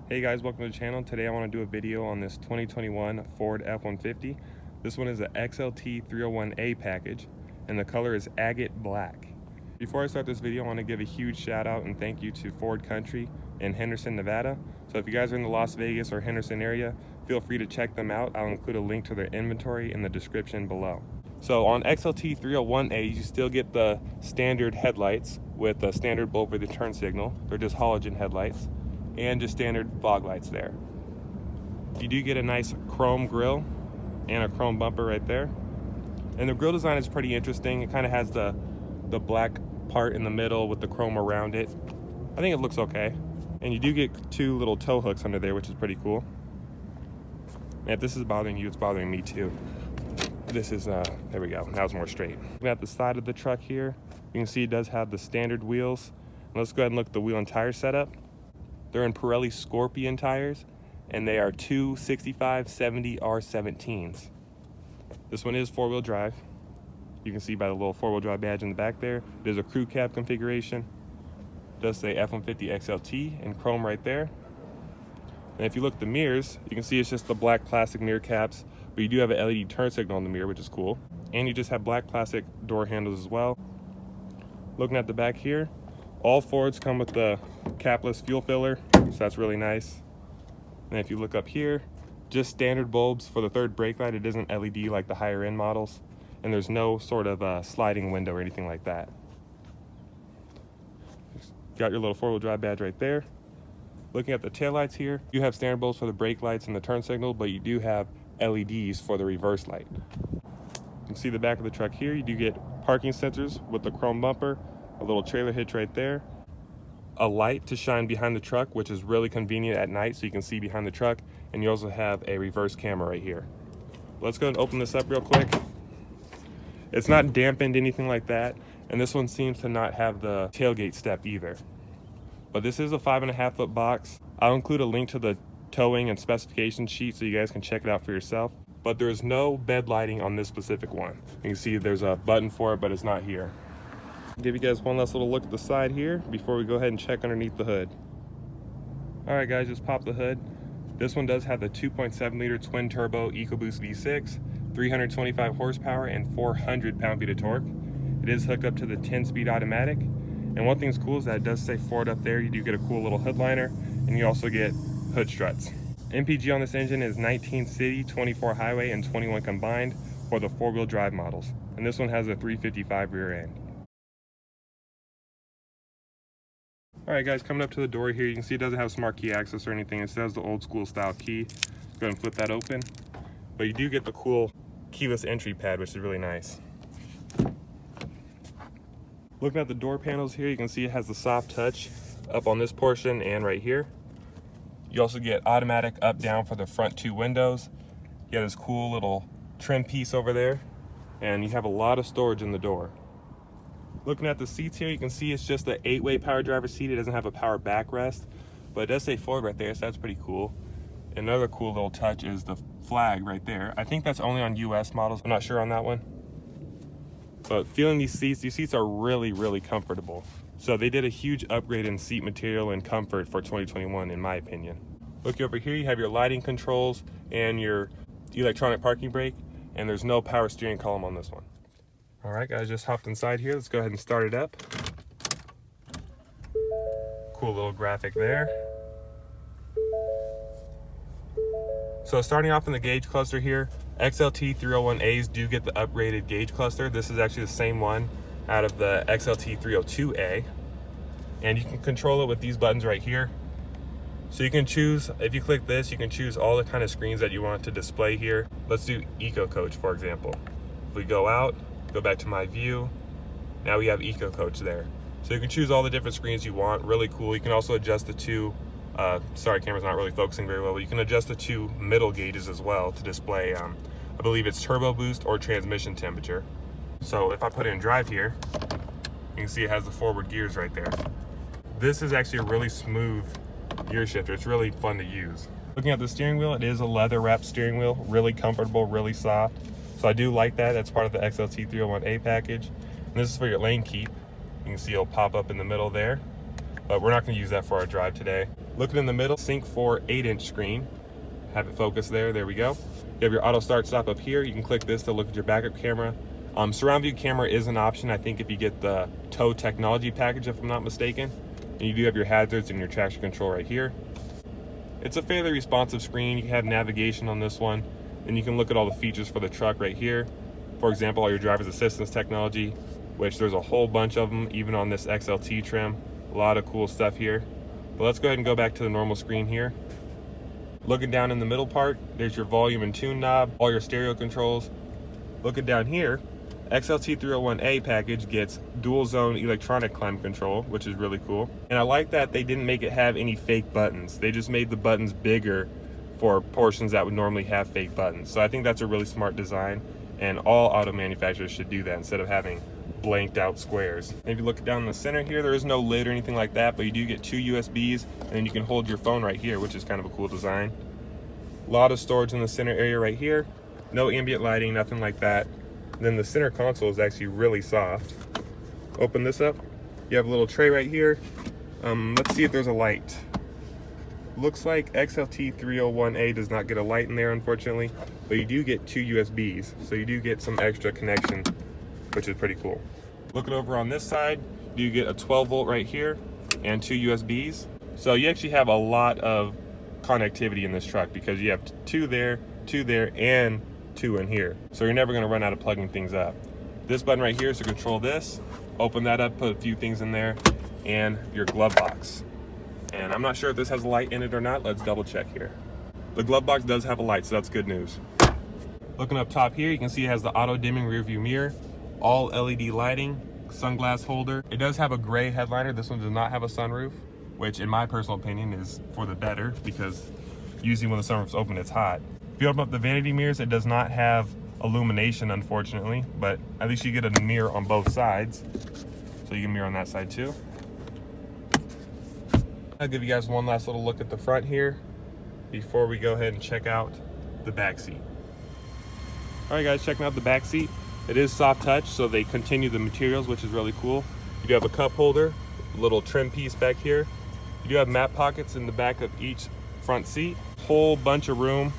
Hey guys, welcome to the channel. Today I want to do a video on this 2021 Ford F-150. This one is a XLT 301A package and the color is Agate Black. Before I start this video, I want to give a huge shout out and thank you to Ford Country in Henderson, Nevada. So if you guys are in the Las Vegas or Henderson area, feel free to check them out. I'll include a link to their inventory in the description below. So on XLT 301A, you still get the standard headlights with the standard bulb for the turn signal. They're just halogen headlights and just standard fog lights there. You do get a nice chrome grille and a chrome bumper right there. And the grille design is pretty interesting. It kind of has the black part in the middle with the chrome around it. I think it looks okay. And you do get two little tow hooks under there, which is pretty cool. And if this is bothering you, it's bothering me too. This is, there we go, now it's more straight. Looking at the side of the truck here, you can see it does have the standard wheels. And let's go ahead and look at the wheel and tire setup. They're in Pirelli Scorpion tires, and they are 265/70 R17s. This one is four-wheel drive. You can see by the little four-wheel drive badge in the back there. There's a crew cab configuration. It does say F-150 XLT in chrome right there. And if you look at the mirrors, you can see it's just the black plastic mirror caps, but you do have an LED turn signal on the mirror, which is cool. And you just have black plastic door handles as well. Looking at the back here, all Fords come with the capless fuel filler, so that's really nice. And if you look up here, just standard bulbs for the third brake light. It isn't LED like the higher end models. And there's no sort of sliding window or anything like that. Got your little four-wheel drive badge right there. Looking at the taillights here, you have standard bulbs for the brake lights and the turn signal, but you do have LEDs for the reverse light. You can see the back of the truck here. You do get parking sensors with the chrome bumper, a little trailer hitch right there, a light to shine behind the truck, which is really convenient at night so you can see behind the truck, and you also have a reverse camera right here. Let's go and open this up real quick. It's not dampened, anything like that, and this one seems to not have the tailgate step either. But this is a 5.5-foot box. I'll include a link to the towing and specification sheet so you guys can check it out for yourself. But there's no bed lighting on this specific one. You can see there's a button for it, but it's not here. Give you guys one last little look at the side here before we go ahead and check underneath the hood. All right guys, just pop the hood. This one does have the 2.7 liter twin turbo EcoBoost V6, 325 horsepower and 400 pound-feet of torque. It is hooked up to the 10-speed automatic. And one thing's cool is that it does say Ford up there. You do get a cool little hood liner, and you also get hood struts. MPG on this engine is 19 city, 24 highway, and 21 combined for the four-wheel drive models. And this one has a 355 rear end. All right guys, coming up to the door here, you can see it doesn't have smart key access or anything. It has the old school style key. Let's go ahead and flip that open. But you do get the cool keyless entry pad, which is really nice. Looking at the door panels here, you can see it has the soft touch up on this portion and right here. You also get automatic up down for the front two windows. You have this cool little trim piece over there, and you have a lot of storage in the door. Looking at the seats here, you can see it's just an 8-way power driver seat. It doesn't have a power backrest, but it does say Ford right there, so that's pretty cool. Another cool little touch is the flag right there. I think that's only on US models. I'm not sure on that one. But feeling these seats are really, really comfortable. So they did a huge upgrade in seat material and comfort for 2021, in my opinion. Look over here, you have your lighting controls and your electronic parking brake, and there's no power steering column on this one. All right, guys, just hopped inside here. Let's go ahead and start it up. Cool little graphic there. So starting off in the gauge cluster here, XLT 301As do get the upgraded gauge cluster. This is actually the same one out of the XLT 302A. And you can control it with these buttons right here. So you can choose, if you click this, you can choose all the kind of screens that you want to display here. Let's do Eco Coach, for example. If we go out, go back to my view, now we have Eco Coach there. So you can choose all the different screens you want, really cool. You can also adjust the two, sorry, camera's not really focusing very well, but you can adjust the two middle gauges as well to display, I believe it's turbo boost or transmission temperature. So if I put it in drive here, you can see it has the forward gears right there. This is actually a really smooth gear shifter. It's really fun to use. Looking at the steering wheel, it is a leather wrapped steering wheel, really comfortable, really soft. So I do like that. That's part of the XLT 301A package. And this is for your lane keep. You can see it'll pop up in the middle there, but we're not going to use that for our drive today. Looking in the middle, sync for 8-inch screen. Have it focus there, there we go. You have your auto start stop up here. You can click this to look at your backup camera. Surround view camera is an option, I think, if you get the tow technology package, if I'm not mistaken. And you do have your hazards and your traction control right here. It's a fairly responsive screen. You can have navigation on this one, and you can look at all the features for the truck right here. For example, all your driver's assistance technology, which there's a whole bunch of them, even on this XLT trim. A lot of cool stuff here. But let's go ahead and go back to the normal screen here. Looking down in the middle part, there's your volume and tune knob, all your stereo controls. Looking down here, XLT 301A package gets dual zone electronic climate control, which is really cool. And I like that they didn't make it have any fake buttons. They just made the buttons bigger for portions that would normally have fake buttons. So I think that's a really smart design, and all auto manufacturers should do that instead of having blanked out squares. And if you look down the center here, there is no lid or anything like that, but you do get 2 USBs, and then you can hold your phone right here, which is kind of a cool design. A lot of storage in the center area right here. No ambient lighting, nothing like that. Then the center console is actually really soft. Open this up. You have a little tray right here. Let's see if there's a light. Looks like XLT 301A does not get a light in there, unfortunately, but you do get 2 USBs, so you do get some extra connection, which is pretty cool. Looking over on this side, you get a 12 volt right here and 2 USBs. So you actually have a lot of connectivity in this truck because you have 2 there, and 2 in here. So you're never gonna run out of plugging things up. This button right here is to control this. Open that up, put a few things in there, and your glove box. And I'm not sure if this has a light in it or not. Let's double check here. The glove box does have a light, so that's good news. Looking up top here, you can see it has the auto dimming rear view mirror, all LED lighting, sunglass holder. It does have a gray headliner. This one does not have a sunroof, which in my personal opinion is for the better, because usually when the sunroof's open, it's hot. If you open up the vanity mirrors, it does not have illumination, unfortunately, but at least you get a mirror on both sides. So you can mirror on that side too. I'll give you guys one last little look at the front here before we go ahead and check out the back seat. All right guys, checking out the back seat. It is soft touch, so they continue the materials, which is really cool. You do have a cup holder, a little trim piece back here. You do have map pockets in the back of each front seat. Whole bunch of room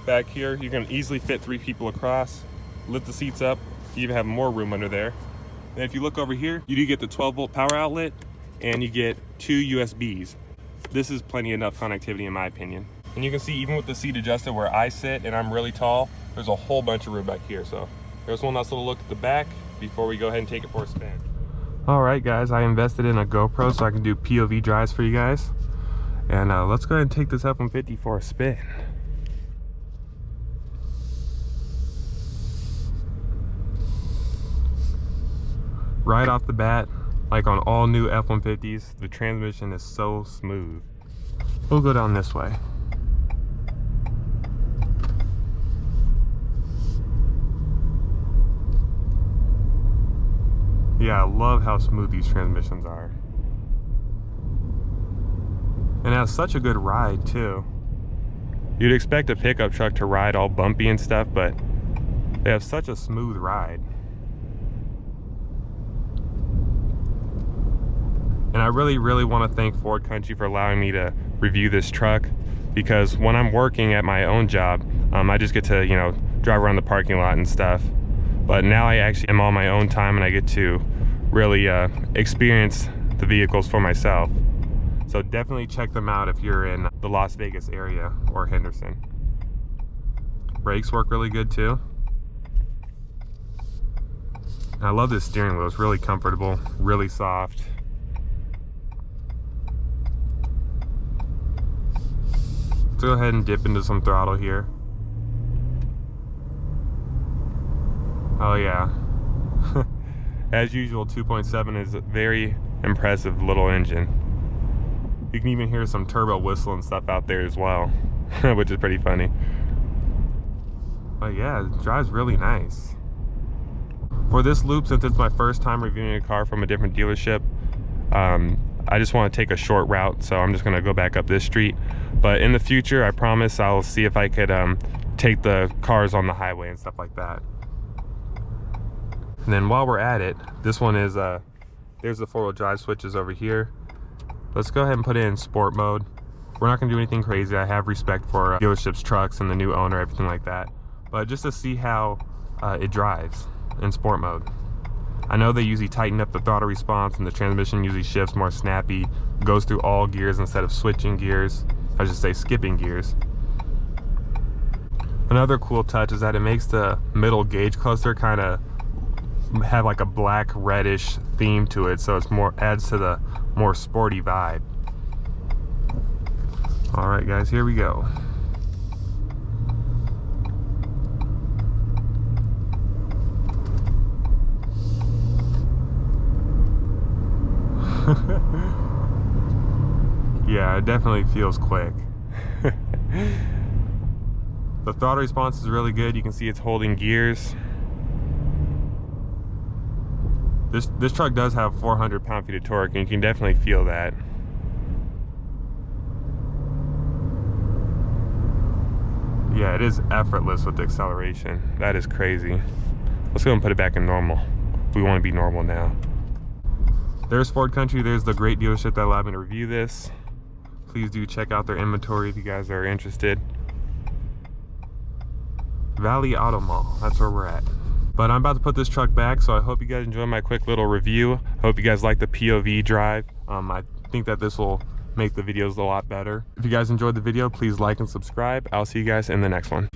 back here. You can easily fit 3 people across. Lift the seats up, you even have more room under there. And if you look over here, you do get the 12 volt power outlet, and you get 2 USBs. This is plenty enough connectivity in my opinion. And you can see even with the seat adjusted where I sit and I'm really tall, there's a whole bunch of room back here. So there's one last little look at the back before we go ahead and take it for a spin. All right guys, I invested in a GoPro so I can do POV drives for you guys. And let's go ahead and take this F-150 for a spin. Right off the bat, like on all new F-150s, the transmission is so smooth. We'll go down this way. Yeah, I love how smooth these transmissions are. And it has such a good ride too. You'd expect a pickup truck to ride all bumpy and stuff, but they have such a smooth ride. And I really want to thank Ford Country for allowing me to review this truck, because when I'm working at my own job, I just get to, drive around the parking lot and stuff. But now I actually am on my own time and I get to really experience the vehicles for myself. So definitely check them out if you're in the Las Vegas area or Henderson. Brakes work really good too. And I love this steering wheel. It's really comfortable, really soft. Let's go ahead and dip into some throttle here. Oh yeah. As usual, 2.7 is a very impressive little engine. You can even hear some turbo whistle and stuff out there as well, which is pretty funny. But yeah, it drives really nice. For this loop, since it's my first time reviewing a car from a different dealership, I just want to take a short route, so I'm just going to go back up this street. But in the future, I promise I'll see if I could take the cars on the highway and stuff like that. And then while we're at it, this one is, there's the 4-wheel drive switches over here. Let's go ahead and put it in sport mode. We're not gonna do anything crazy. I have respect for dealerships, trucks, and the new owner, everything like that. But just to see how it drives in sport mode. I know they usually tighten up the throttle response and the transmission usually shifts more snappy, goes through all gears instead of switching gears. I should say skipping gears. Another cool touch is that it makes the middle gauge cluster kind of have like a black reddish theme to it, so it's more adds to the more sporty vibe. All right guys, here we go. Yeah, it definitely feels quick. The throttle response is really good. You can see it's holding gears. This truck does have 400 pound-feet of torque, and you can definitely feel that. Yeah, it is effortless with the acceleration. That is crazy. Let's go and put it back in normal. We want to be normal now. There's Ford Country. There's the great dealership that allowed me to review this. Please do check out their inventory if you guys are interested. Valley Auto Mall, that's where we're at. But I'm about to put this truck back, so I hope you guys enjoyed my quick little review. Hope you guys like the POV Drive. I think that this will make the videos a lot better. If you guys enjoyed the video, please like and subscribe. I'll see you guys in the next one.